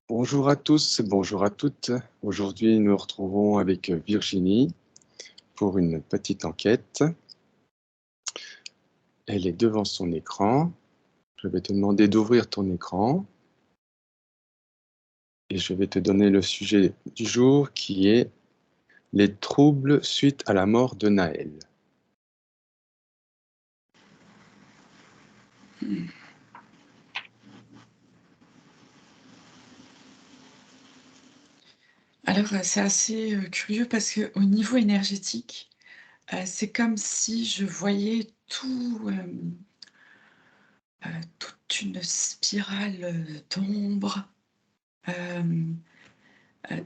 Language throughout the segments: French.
Bonjour à tous, bonjour à toutes. Aujourd'hui, nous nous retrouvons avec Virginie pour une petite enquête. Elle est devant son écran. Je vais te demander d'ouvrir ton écran et je vais te donner le sujet du jour qui est les troubles suite à la mort de Naël. Alors, c'est assez, curieux parce qu'au niveau énergétique, c'est comme si je voyais toute une spirale, d'ombre, hem, heu,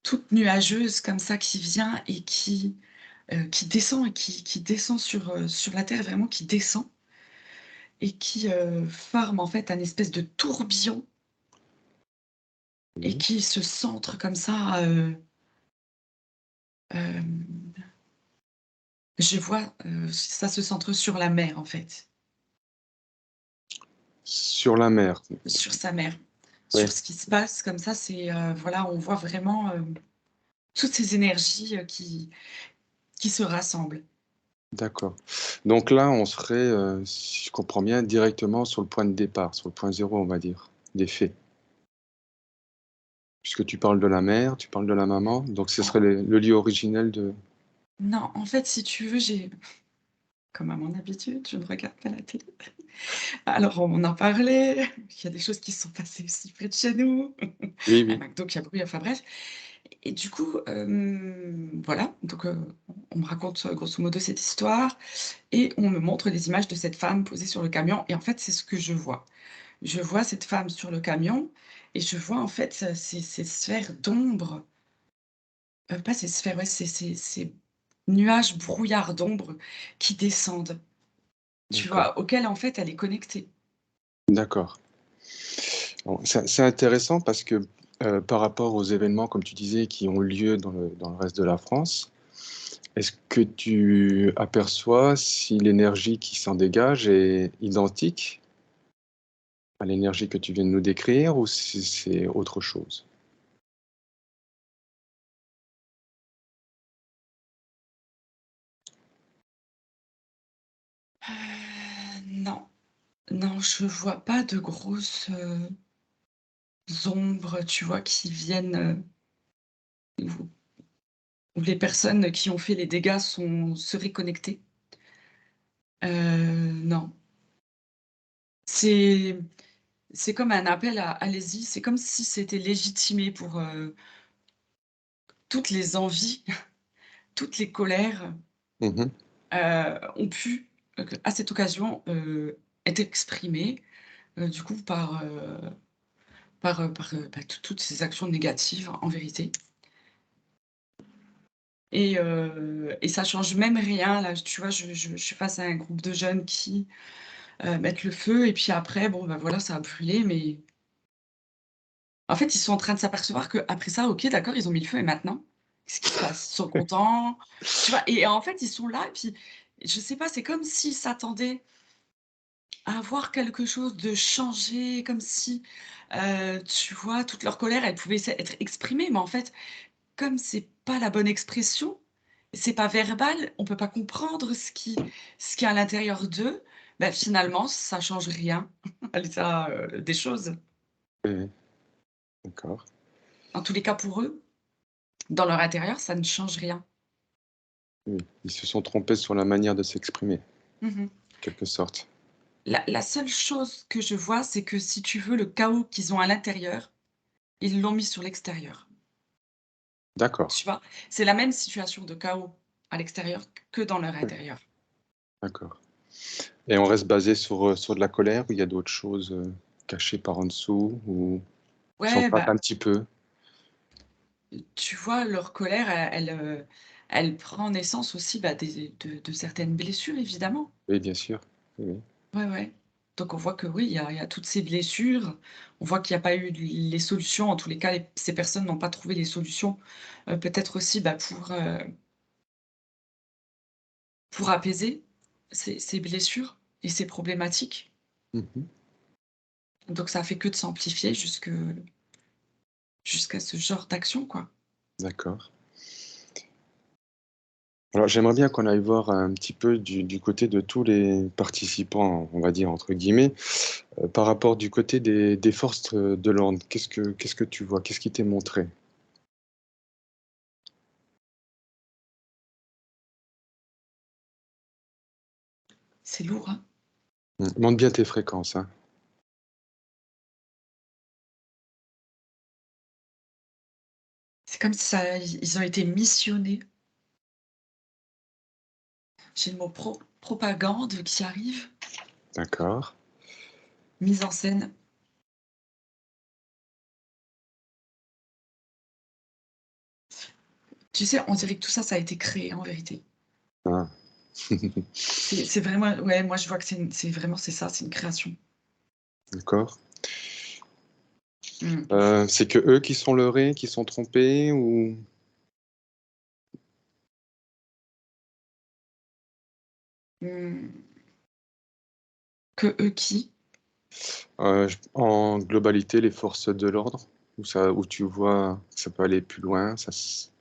toute nuageuse comme ça qui vient et qui descend et qui descend sur la terre, vraiment qui descend et qui, forme en fait un espèce de tourbillon et Oui. qui se centre comme ça, hem, je vois, ça se centre sur la mer en fait. Sur la mer. Sur sa mère, Oui, sur ce qui se passe comme ça, c'est, voilà, on voit vraiment, toutes ces énergies, qui se rassemblent. d'accord. Donc là, on serait, si je comprends bien, directement sur le point de départ, sur le point zéro, on va dire, des faits. Puisque tu parles de la mère, tu parles de la maman, donc ce En serait le lieu originel de... Non, en fait, si tu veux, j'ai comme à mon habitude, je ne regarde pas la télé. Alors on m'en a parlé, il y a des choses qui se sont passées aussi près de chez nous, Oui, à oui. McDo qui a brûlé, enfin bref et du coup, voilà, donc on me raconte, grosso modo cette histoire et on me montre des images de cette femme posée sur le camion et en fait, c'est ce que je vois. Je vois cette femme sur le camion et je vois en fait, ces sphères d'ombre, pas ces sphères, ouais, ces nuages, brouillards d'ombre qui descendent, tu D'accord, vois? Auxquels en fait elle est connectée. d'accord. Bon, c'est intéressant parce que, par rapport aux événements, comme tu disais, qui ont lieu dans le reste de la France, est-ce que tu aperçois si l'énergie qui s'en dégage est identique à l'énergie que tu viens de nous décrire ou si c'est autre chose? Non, non, je vois pas de grosses, ombres, tu vois, qui viennent, où les personnes qui ont fait les dégâts seraient connectées. Non. C'est c'est comme un appel à allez-y, c'est comme si c'était légitimé pour, toutes les envies, toutes les colères, Mmh. ont pu, à cette occasion, être exprimées, du coup par toutes ces actions négatives en vérité et ça change même rien là, tu vois? Je suis face à un groupe de jeunes qui, mettent le feu et puis après bon, bah, voilà, ça a brûlé mais en fait, ils sont en train de s'apercevoir qu'après ça, OK, d'accord, ils ont mis le feu et maintenant? Qu'est-ce qui se passe? Ils sont contents, tu vois? Et en fait, ils sont là et puis je sais pas, c'est comme s'ils s'attendaient à voir quelque chose de changer, comme si, tu vois, toute leur colère, elle pouvait être exprimée, mais en fait, comme c'est pas la bonne expression, c'est pas verbal, on peut pas comprendre ce qui est à l'intérieur d'eux, bah, finalement, ça change rien à l'état, des choses. Oui, oui, d'accord. En tous les cas pour eux, dans leur intérieur, ça ne change rien. Oui, ils se sont trompés sur la manière de s'exprimer, Mmh mh. en quelque sorte. La seule chose que je vois, c'est que si tu veux, le chaos qu'ils ont à l'intérieur, ils l'ont mis sur l'extérieur. D'accord, Tu vois? C'est la même situation de chaos à l'extérieur que dans leur oui, intérieur. d'accord. Et on reste basé sur de la colère ou il y a d'autres choses, cachées par en dessous ou tu en Ouais, parles bah, un petit peu? tu vois, leur colère, elle prend naissance aussi, bah, de certaines blessures, évidemment. Oui, bien sûr. Oui, oui. Ouais, ouais. Donc on voit que oui, il y a toutes ces blessures. On voit qu'il y a pas eu les solutions. En tous les cas, ces personnes n'ont pas trouvé les solutions, peut-être aussi, bah, pour apaiser ces blessures et ces problématiques. Mmh mh. Donc ça a fait que de s'amplifier jusque jusqu'à ce genre d'action, quoi. d'accord. Alors j'aimerais bien qu'on aille voir un petit peu du côté de tous les participants, on va dire entre guillemets, par rapport du côté des forces, de l'ordre. Qu'est-ce que tu vois? Qu'est-ce qui t'est montré? C'est lourd, hein. Montre bien tes fréquences, hein. C'est comme si ça ils ont été missionnés. J'ai le mot propagande qui arrive, D'accord. mise en scène. Tu sais, on dirait que tout ça, ça a été créé en vérité. Ah. C'est vraiment ouais, moi je vois que c'est vraiment c'est ça, c'est une création. D'accord. Mmh. C'est que eux qui sont leurrés, qui sont trompés ou? Mmh. Que eux qui? J en globalité, les forces de l'ordre? Où tu vois que ça peut aller plus loin, ça s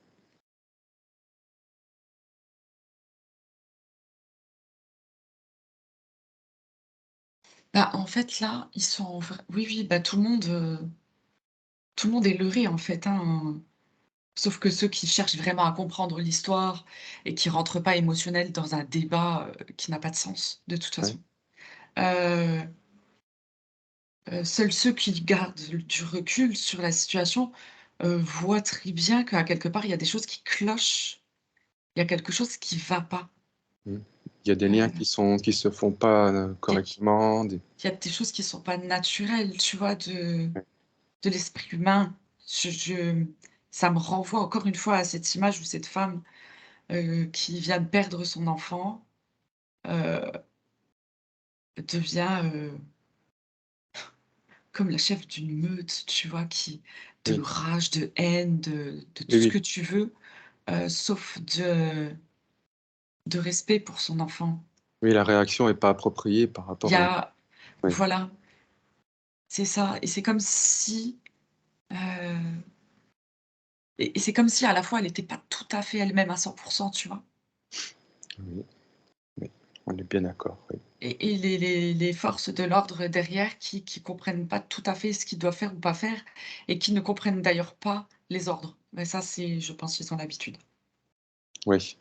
Bah, en fait là, ils sont oui, oui, bah, tout le monde est leurré en fait, hein. Sauf que ceux qui cherchent vraiment à comprendre l'histoire et qui rentrent pas émotionnels dans un débat, qui n'a pas de sens, de toute ouais, façon. Heu seuls ceux qui gardent du recul sur la situation, voient très bien qu'à quelque part, il y a des choses qui clochent. Il y a quelque chose qui va pas. mmh. Il y a des liens Heu, qui se font pas, il y a correctement, des il y a des choses qui sont pas naturelles, tu vois, ouais, de l'esprit humain. Je ça me renvoie encore une fois à cette image où cette femme, qui vient de perdre son enfant, heu, devient, comme la chef d'une meute, tu vois? Qui de oui, rage, de haine, de tout oui, ce oui. que tu veux, sauf de respect pour son enfant. Oui, la réaction est pas appropriée par Il y rapport à a oui, voilà, c'est ça et c'est comme si, heu et c'est comme si à la fois elle était pas tout à fait elle-même à 100%, tu vois? oui, oui, on est bien d'accord, oui. Et les forces de l'ordre derrière qui comprennent pas tout à fait ce qu'ils doivent faire ou pas faire et qui ne comprennent d'ailleurs pas les ordres. Mais ça, c'est je pense qu'ils ont l'habitude. Oui,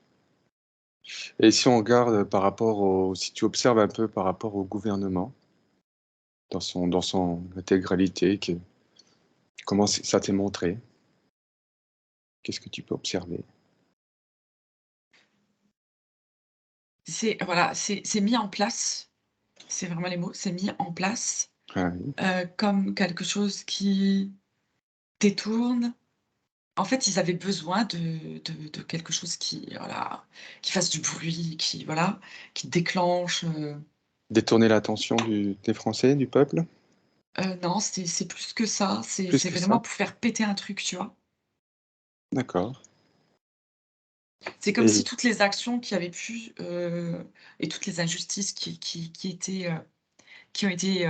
et si on regarde, par rapport au si tu observes un peu par rapport au gouvernement, dans son intégralité, comment ça t'est montré? Qu'est-ce que tu peux observer? C'est mis en place, c'est vraiment les mots, c'est mis en place, Ah oui, comme quelque chose qui détourne. En fait, ils avaient besoin de quelque chose qui, voilà, qui fasse du bruit, qui, voilà, qui déclenche, détourner l'attention des Français, du peuple? non, c'est plus que ça, Plus c'est que ça? vraiment pour faire péter un truc, tu vois? D'accord, C'est comme si et toutes les actions qui avaient pu, et toutes les injustices qui étaient, qui ont été,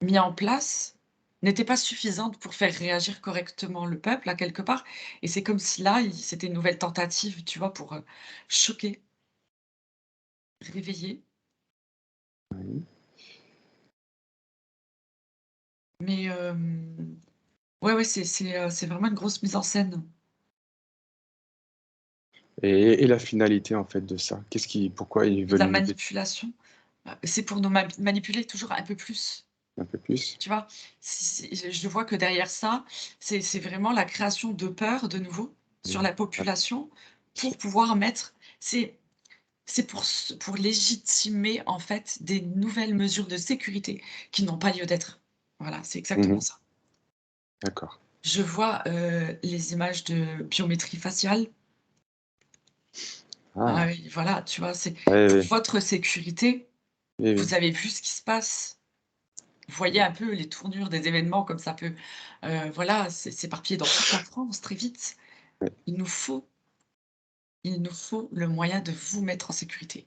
mis en place, n'étaient pas suffisantes pour faire réagir correctement le peuple, à quelque part et c'est comme si là, il c'était une nouvelle tentative, tu vois, pour, choquer, réveiller. oui, Mais, ouais, ouais, c'est vraiment une grosse mise en scène. et la finalité, en fait, de ça? Pourquoi ils Et de veulent la nous dé manipulation, c'est pour nous manipuler toujours un peu plus, un peu plus? tu vois? Si je vois que derrière ça, c'est vraiment la création de peur, de nouveau, sur Oui, la ah, population pour pouvoir mettre c'est c'est pour légitimer, en fait, des nouvelles mesures de sécurité qui n'ont pas lieu d'être. Voilà, c'est exactement mmh, ça. d'accord. Je vois, les images de biométrie faciale. Ah Ah! oui, voilà, tu vois? C'est Oui, pour oui, votre sécurité, oui, oui, vous avez vu ce qui se passe. Vous voyez un peu les tournures des événements comme ça peut, voilà, s'éparpiller dans toute la France très vite. oui. Il nous faut il nous faut le moyen de vous mettre en sécurité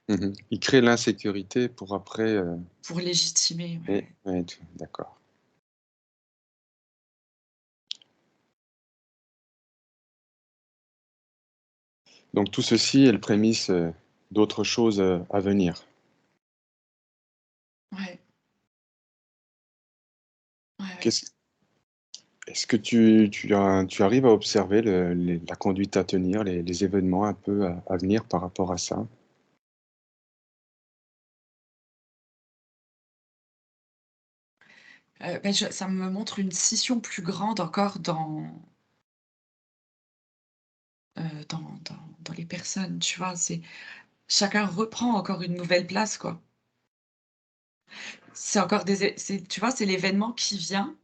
Mmh. Ils créent l'insécurité pour après, pour légitimer, oui, ouais. oui, d'accord. Donc tout ceci est le prémisse, d'autres choses, à venir. Ouais, ouais, ouais. Qu'est-ce Est-ce que tu arrives à observer la conduite à tenir, les événements un peu à venir par rapport à ça? Je ça me montre une scission plus grande encore dans les personnes, tu vois? C'est chacun reprend encore une nouvelle place, quoi. C'est encore des é c'est tu vois, c'est l'événement qui vient,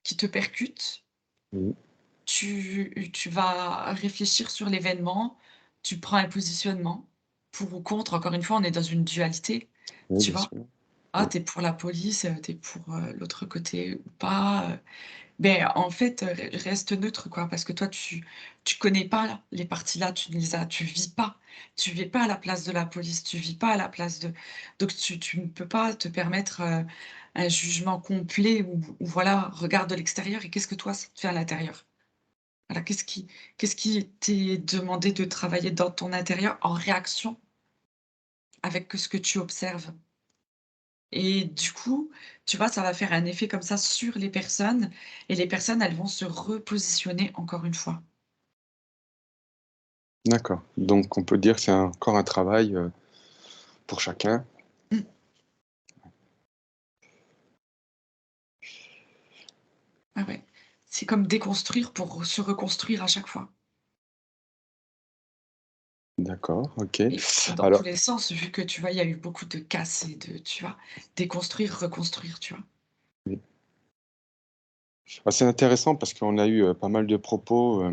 qui te percute. Mmh. Tu vas réfléchir sur l'événement, tu prends un positionnement, pour ou contre. Encore une fois, on est dans une dualité, Oui, tu bien vois? sûr. Ah, Oui. tu es pour la police, tu es pour, l'autre côté ou pas. Beh, en fait, reste neutre, quoi, parce que toi, tu connais pas les parties là, tu vis pas. Tu vis pas à la place de la police, tu vis pas à la place de donc tu ne peux pas te permettre, un jugement complet ou voilà, regarde de l'extérieur et qu'est-ce que toi, ça te fait à l'intérieur? Voilà, qu'est-ce qui t'est demandé de travailler dans ton intérieur en réaction avec que ce que tu observes? Et du coup, tu vois, ça va faire un effet comme ça sur les personnes et les personnes, elles vont se repositionner encore une fois. D'accord. Donc on peut dire que c'est encore un travail, pour chacun. Mmh. Ah ouais. C'est comme déconstruire pour se reconstruire à chaque fois D'accord, OK. et dans tous Alors les sens, vu que, tu vois, il y a eu beaucoup de casses et de tu vois? Déconstruire, reconstruire, tu vois? oui. C'est intéressant parce qu'on a eu, pas mal de propos,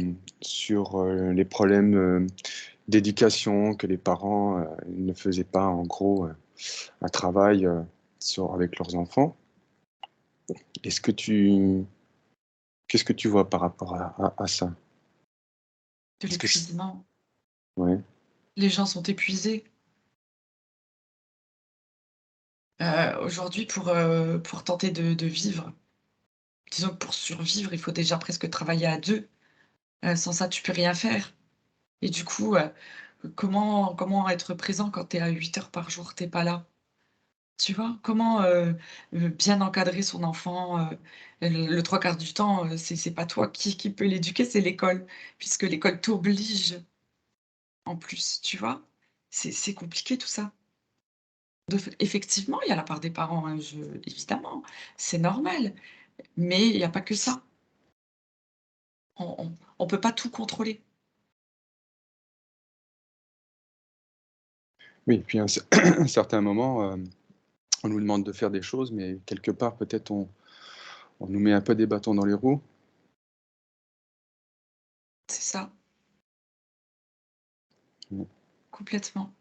sur, les problèmes, d'éducation, que les parents, ne faisaient pas en gros, un travail, avec leurs enfants. Est-ce que tu Qu'est-ce que tu vois par rapport à ça? De Est-ce que c l'épuisement. Ouais, Les gens sont épuisés. Aujourd'hui pour tenter de vivre, disons que pour survivre, il faut déjà presque travailler à 2. Sans ça, tu peux rien faire et du coup, comment être présent quand tu es à 8 heures par jour, tu es pas là? Tu vois? Comment, bien encadrer son enfant, le 3/4 du temps, c'est pas toi qui peut l'éduquer, c'est l'école, puisque l'école t'oblige en plus, tu vois? C'est compliqué tout ça. De f Effectivement, il y a la part des parents, hein, je évidemment, c'est normal, mais il y a pas que ça. On peut pas tout contrôler. oui, puis à un cer un certain moment, on nous demande de faire des choses, mais quelque part peut-être on nous met un peu des bâtons dans les roues. C'est ça, Mmh. complètement.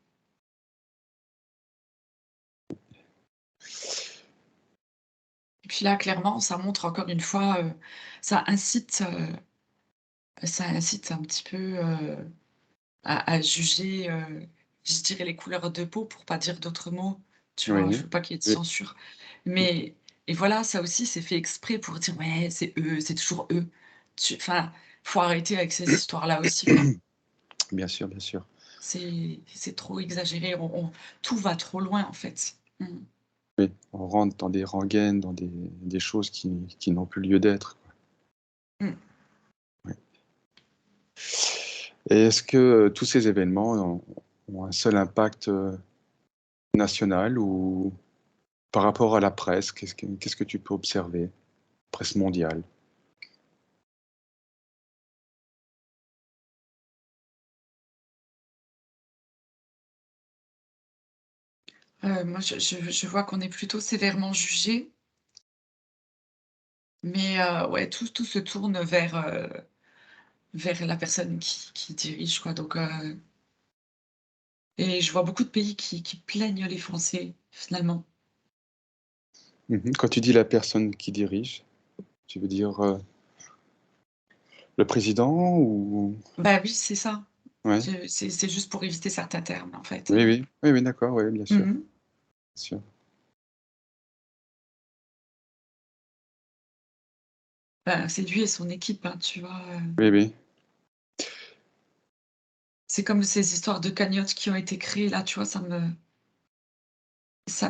Et puis là, clairement, ça montre encore une fois, ça incite, ça incite un petit peu, à juger, je dirais les couleurs de peau pour pas dire d'autres mots, tu vois? Je Oui, veux pas qu'il y ait de oui, censure. mmh, Mais et voilà, ça aussi, c'est fait exprès pour dire: «Ouais, c'est eux, c'est toujours eux». Enfin, faut arrêter avec ces histoires-là aussi, quoi. bien sûr, bien sûr. C'est trop exagéré, on tout va trop loin, en fait. Mmh. Oui, on rentre dans des rengaines, dans des choses qui n'ont plus lieu d'être, quoi. Mmh. Ouais. Et est-ce que, tous ces événements ont un seul impact, national ou par rapport à la presse? Qu'est-ce que tu peux observer? Presse mondiale? Moi, je vois qu'on est plutôt sévèrement jugés, mais ouais, tout se tourne vers la personne qui dirige, quoi, donc et je vois beaucoup de pays qui plaignent les Français, finalement. Mmh. Quand tu dis la personne qui dirige, tu veux dire, le président ou? Bah oui, c'est ça. Ouais. C'est juste pour éviter certains termes, en fait. Oui, oui. Oui, oui, d'accord, oui, bien sûr, Mmh. bien sûr. Bah, c'est lui et son équipe, hein, tu vois? Oui, oui. C'est comme ces histoires de cagnottes qui ont été créées là, tu vois? Ça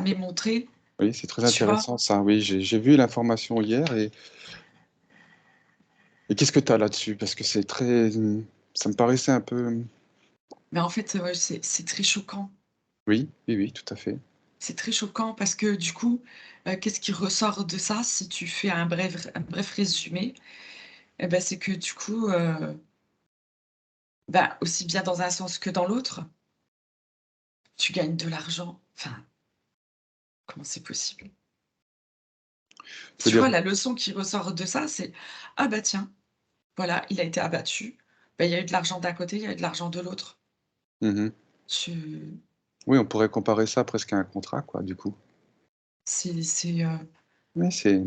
m'est montré, Oui, c'est très tu vois? intéressant ça, oui, j'ai vu l'information hier et qu'est-ce que tu as là-dessus? Parce que c'est très, ça me paraissait un peu, Mais en fait, ouais, c'est très choquant. oui, oui, oui, tout à fait. C'est très choquant parce que du coup, qu'est-ce qui ressort de ça si tu fais un bref résumé? Et ben c'est que du coup, bah, aussi bien dans un sens que dans l'autre, tu gagnes de l'argent. Enfin, comment c'est possible? Tu veux Tu dire vois, la leçon qui ressort de ça, c'est: «Ah bah tiens, voilà, il a été abattu, bah, il y a eu de l'argent d'un côté, il y a eu de l'argent de l'autre». mmh Tu Oui, on pourrait comparer ça presque à un contrat quoi, du coup. c'est Oui, c'est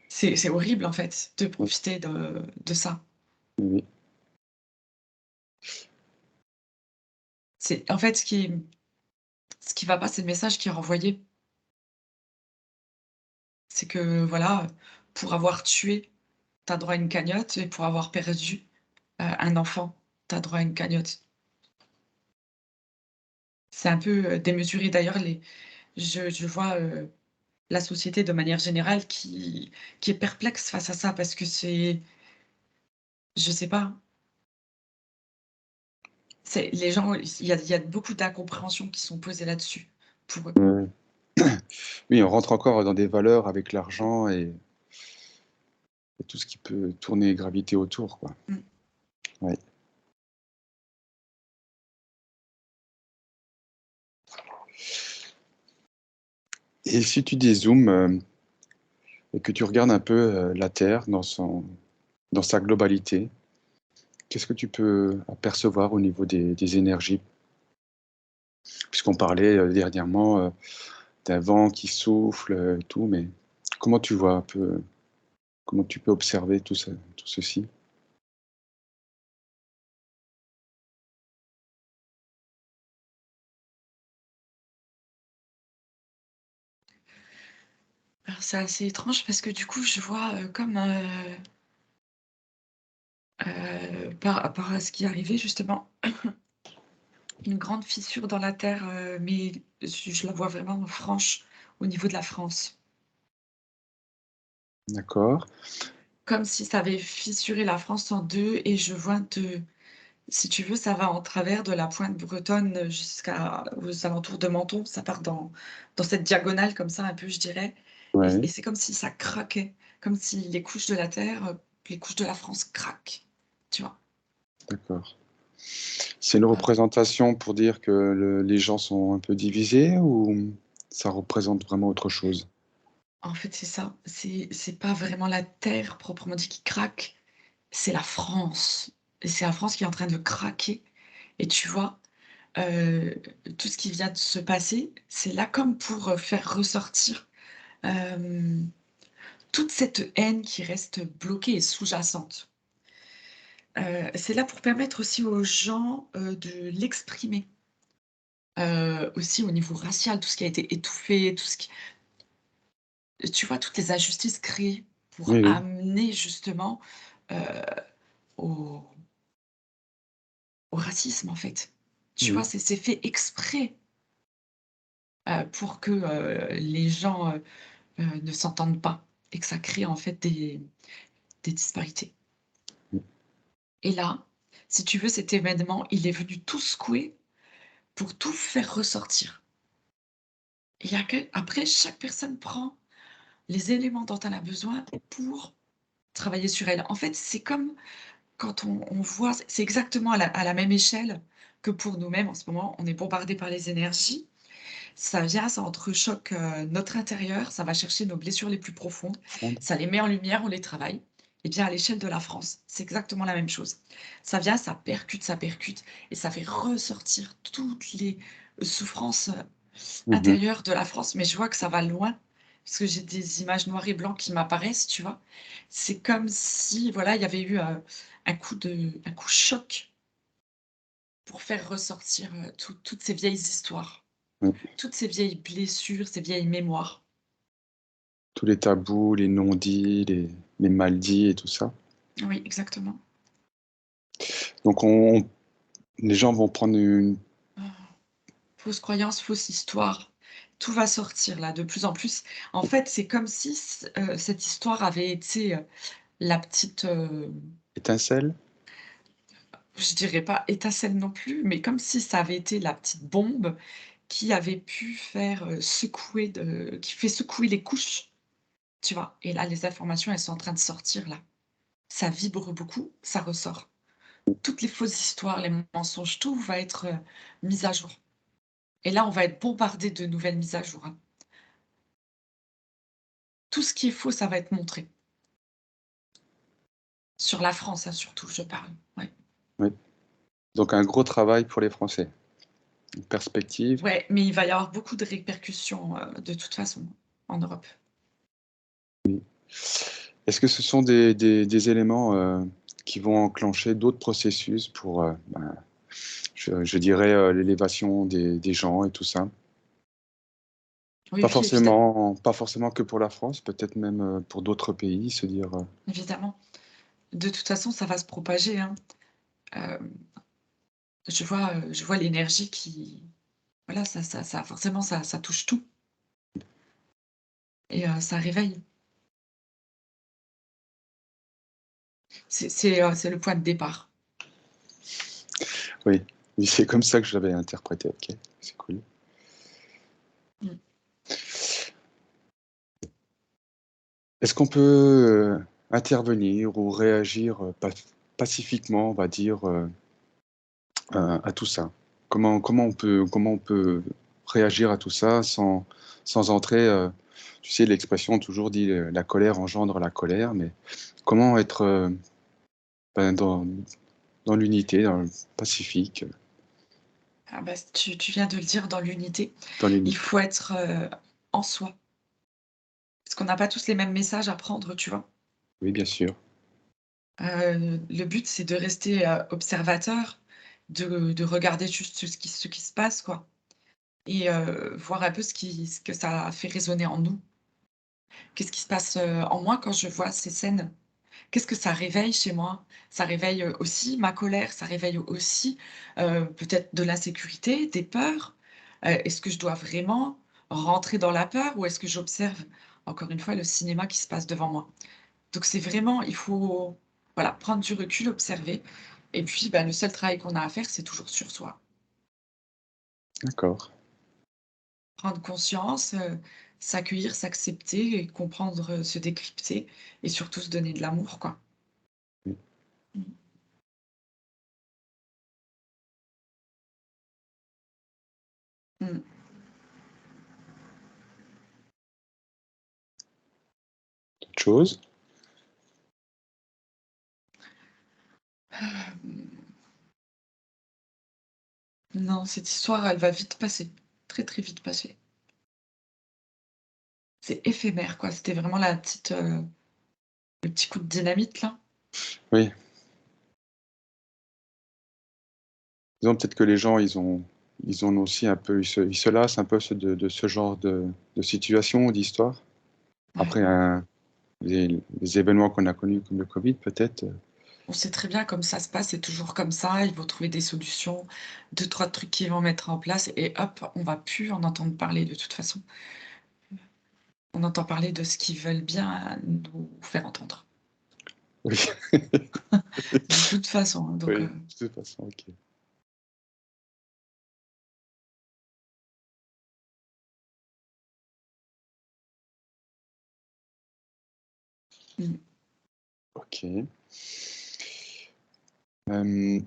c'est horrible en fait de oui, profiter de ça. oui, oui. C'est en fait ce qui va pas, c'est le message qui est renvoyé. C'est que voilà, pour avoir tué, tu as droit à une cagnotte et pour avoir perdu, un enfant, tu as droit à une cagnotte. C'est un peu, démesuré d'ailleurs je vois, la société de manière générale qui est perplexe face à ça parce que c'est je sais pas, c'est les gens, il y a beaucoup d'incompréhensions qui sont posées là-dessus, pour eux. Ouais. Oui, on rentre encore dans des valeurs avec l'argent et tout ce qui peut tourner et graviter autour quoi. Mmh. Ouais. Et si tu dézoomes, et que tu regardes un peu, la Terre dans sa globalité, qu'est-ce que tu peux apercevoir au niveau des énergies? Puisqu'on parlait, dernièrement, d'un vent qui souffle, et tout, mais comment tu vois un peu, comment tu peux observer tout ceci? Alors c'est assez étrange parce que du coup, je vois, comme, par rapport à ce qui est arrivé justement, une grande fissure dans la terre, mais je la vois vraiment franche au niveau de la France. D'accord. Comme si ça avait fissuré la France en 2 et je vois si tu veux, ça va en travers de la pointe bretonne jusqu'aux alentours de Menton. Ça part dans cette diagonale comme ça un peu, je dirais et Ouais, c'est comme si ça craquait, comme si les couches de la terre, les couches de la France craquent, tu vois? d'accord. C'est une représentation pour dire que les gens sont un peu divisés ou ça représente vraiment autre chose? En fait, c'est ça. C'est pas vraiment la terre proprement dit qui craque, c'est la France et c'est la France qui est en train de craquer et tu vois, heu, tout ce qui vient de se passer, c'est là comme pour, faire ressortir, hem, toute cette haine qui reste bloquée et sous-jacente. C'est là pour permettre aussi aux gens, de l'exprimer, aussi au niveau racial, tout ce qui a été étouffé, tout ce qui tu vois, toutes les injustices créées pour Oui, oui. amener justement, heu, au au racisme, en fait. Tu vois, Oui. c'est fait exprès, pour que, les gens, ne s'entendent pas et que ça crée, en fait, des disparités Mmh. et là, si tu veux, cet événement, il est venu tout secouer pour tout faire ressortir et il y a que après chaque personne prend les éléments dont elle a besoin pour travailler sur elle. En fait, c'est comme quand on voit c'est exactement à la même échelle que pour nous-mêmes en ce moment, on est bombardé par les énergies. Ça vient, ça entrechoque, notre intérieur, ça va chercher nos blessures les plus profondes, Profonde. ça les met en lumière, on les travaille. Et bien à l'échelle de la France, c'est exactement la même chose. Ça vient, ça percute et ça fait ressortir toutes les souffrances, Mmh. intérieures de la France, mais je vois que ça va loin, parce que j'ai des images noires et blancs qui m'apparaissent, tu vois? C'est comme si, voilà, il y avait eu, un coup choc pour faire ressortir, toutes ces vieilles histoires, Oui. toutes ces vieilles blessures, ces vieilles mémoires. Tous les tabous, les non-dits, les mal-dits et tout ça. Oui, exactement. Donc les gens vont prendre une Ah, fausse croyance, fausse histoire. Tout va sortir là, de plus en plus. En fait, c'est comme si cette histoire avait été, la petite, étincelle? je dirais pas étincelle non plus, mais comme si ça avait été la petite bombe qui avait pu faire, qui fait secouer les couches, tu vois? Et là, les informations, elles sont en train de sortir là. Ça vibre beaucoup, ça ressort. Toutes les fausses histoires, les mensonges, tout va être, mis à jour. Et là, on va être bombardé de nouvelles mises à jour, hein. Tout ce qui est faux, ça va être montré. Sur la France, hein, surtout, je parle. Ouais. Oui. Donc un gros travail pour les Français. Une perspective. Ouais, mais il va y avoir beaucoup de répercussions, de toute façon, en Europe. Oui. Est-ce que ce sont des éléments, qui vont enclencher d'autres processus pour, je dirais, l'élévation des gens et tout ça? Oui, oui, Pas forcément que pour la France, peut-être même, pour d'autres pays, se dire, évidemment. De toute façon, ça va se propager, hein. Hem, je vois l'énergie qui voilà, ça forcément, ça touche tout et ça réveille. C'est le point de départ. oui, oui, c'est comme ça que je l'avais interprété, OK, c'est cool. Mmh. Est-ce qu'on peut, intervenir ou réagir, pacifiquement, on va dire, à tout ça? Comment on peut réagir à tout ça sans entrer, tu sais, l'expression toujours dit, «La colère engendre la colère», mais comment être, ben, dans l'unité, dans le pacifique, Ah bah, tu viens de le dire dans l'unité, dans il l'unité? faut être, en soi. Parce qu'on n'a pas tous les mêmes messages à prendre, tu vois? Oui, bien sûr. Le but, c'est de rester, observateur, de regarder juste ce qui se passe, quoi et voir un peu ce que ça a fait résonner en nous. Qu'est-ce qui se passe, en moi quand je vois ces scènes? Qu'est-ce que ça réveille chez moi? Ça réveille, aussi ma colère, ça réveille aussi, peut-être de l'insécurité, des peurs. Est-ce que je dois vraiment rentrer dans la peur ou est-ce que j'observe, encore une fois, le cinéma qui se passe devant moi? Donc c'est vraiment il faut, voilà, prendre du recul, observer et puis, bah, le seul travail qu'on a à faire, c'est toujours sur soi. D'accord. Prendre conscience, s'accueillir, s'accepter et comprendre, se décrypter et surtout se donner de l'amour, quoi. Oui. Mmh. Mmh. Autre chose? Hem, non, cette histoire, elle va vite passer, très, très vite passer. C'est éphémère, quoi. C'était vraiment le petit coup de dynamite, là. Oui. Disons peut-être que les gens, ils ont aussi un peu ils se lassent un peu de ce genre de situation ou d'histoire. Ouais. Après les événements qu'on a connus comme le Covid peut-être, On sait très bien comme ça se passe, c'est toujours comme ça. Ils vont trouver des solutions, 2-3 trucs qu'ils vont mettre en place et hop, on va plus en entendre parler de toute façon. On entend parler de ce qu'ils veulent bien nous faire entendre. oui. De toute façon, hein, donc Oui, de toute façon, OK. mmh. OK. Hem,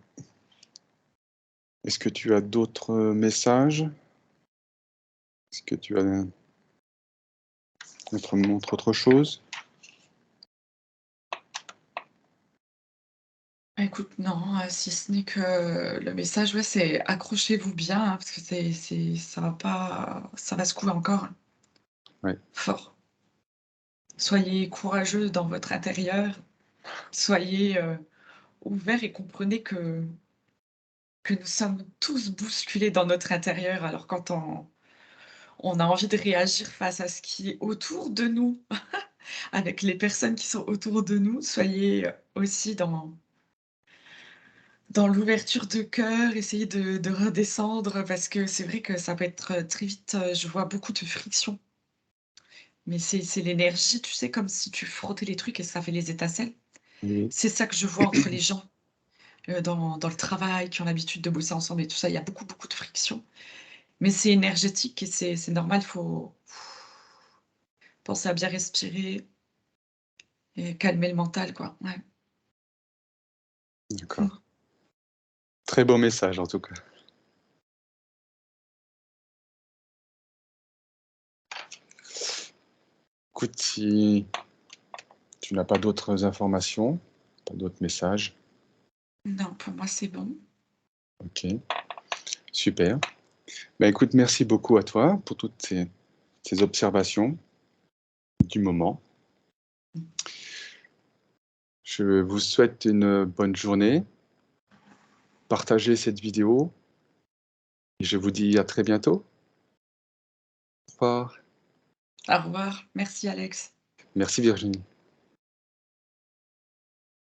est-ce que tu as d'autres, messages? Est-ce que tu as autre chose? Bah, écoute, non, si ce n'est que le message, ouais, c'est accrochez-vous bien, hein, parce que ça va secouer encore, hein, Ouais. fort. Soyez courageux dans votre intérieur, soyez, ouverts et comprenez que nous sommes tous bousculés dans notre intérieur. Alors quand on a envie de réagir face à ce qui est autour de nous, avec les personnes qui sont autour de nous, soyez, aussi dans dans l'ouverture de cœur, essayer de redescendre parce que c'est vrai que ça peut être, très vite, je vois beaucoup de friction. Mais c'est l'énergie, tu sais, comme si tu frottais les trucs et ça fait les étincelles. Oui, C'est ça que je vois entre les gens, dans le travail, qui ont l'habitude de bosser ensemble et tout ça. Il y a beaucoup, beaucoup de friction. Mais c'est énergétique et c'est normal, faut penser à bien respirer et calmer le mental, quoi. Ouais. Mmh. d'accord. Très beau message en tout cas. Écoute, si tu n'as pas d'autres informations, pas d'autres messages, Non, pour moi, c'est bon. OK, super. Bah, écoute, merci beaucoup à toi pour toutes ces observations du moment. Mmh. Je vous souhaite une bonne journée. Partagez cette vidéo et je vous dis à très bientôt. Au revoir. Au revoir. Merci Alex. Merci Virginie.